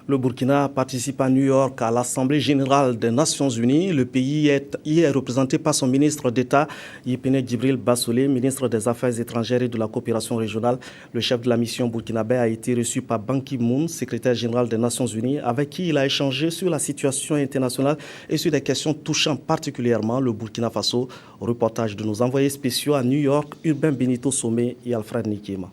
Le Burkina participe à New York à l'Assemblée générale des Nations Unies. Le pays y est représenté par son ministre d'État, Yépine Djibril Bassolé, ministre des Affaires étrangères et de la coopération régionale. Le chef de la mission burkinabé a été reçu par Ban Ki-moon, secrétaire général des Nations Unies, avec qui il a échangé sur la situation internationale et sur des questions touchant particulièrement le Burkina Faso. Reportage de nos envoyés spéciaux à New York, Urbain Benito Somé et Alfred Nikema.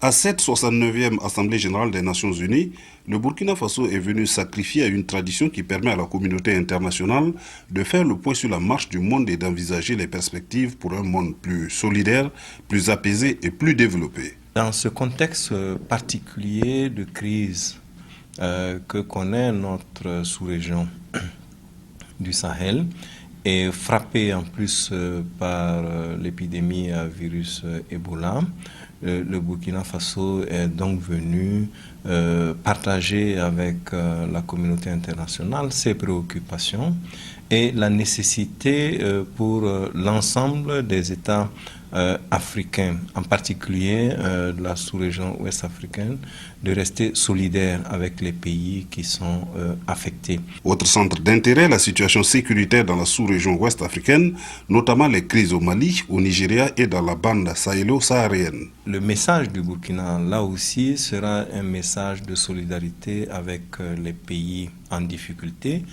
À cette 69e Assemblée générale des Nations Unies, le Burkina Faso est venu sacrifier à une tradition qui permet à la communauté internationale de faire le point sur la marche du monde et d'envisager les perspectives pour un monde plus solidaire, plus apaisé et plus développé. Dans ce contexte particulier de crise que connaît notre sous-région du Sahel, et frappé en plus par l'épidémie à virus Ebola, le Burkina Faso est donc venu partager avec la communauté internationale ses préoccupations et la nécessité pour l'ensemble des États africains, en particulier de la sous-région ouest africaine, de rester solidaires avec les pays qui sont affectés. Autre centre d'intérêt, la situation sécuritaire dans la sous-région ouest africaine, notamment les crises au Mali, au Nigeria et dans la bande sahélo-saharienne. Le message du Burkina, là aussi, sera un message de solidarité avec les pays en difficulté,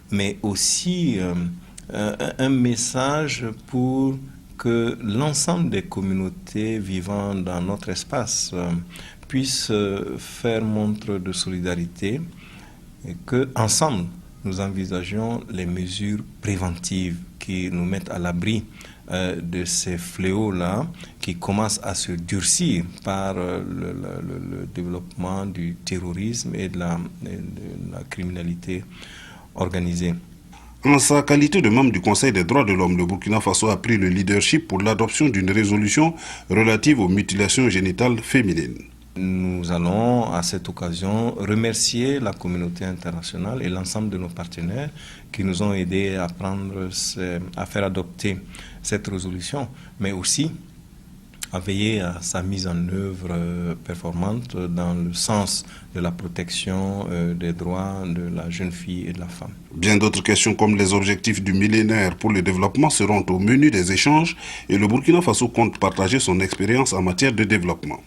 mais aussi un message pour que l'ensemble des communautés vivant dans notre espace puissent faire montre de solidarité et qu'ensemble, nous envisageons les mesures préventives qui nous mettent à l'abri de ces fléaux-là qui commencent à se durcir par le développement du terrorisme et de la criminalité organisée. En sa qualité de membre du Conseil des droits de l'homme, le Burkina Faso a pris le leadership pour l'adoption d'une résolution relative aux mutilations génitales féminines. Nous allons à cette occasion remercier la communauté internationale et l'ensemble de nos partenaires qui nous ont aidés à faire adopter cette résolution, mais aussi à veiller à sa mise en œuvre performante dans le sens de la protection des droits de la jeune fille et de la femme. Bien d'autres questions comme les objectifs du millénaire pour le développement seront au menu des échanges et le Burkina Faso compte partager son expérience en matière de développement.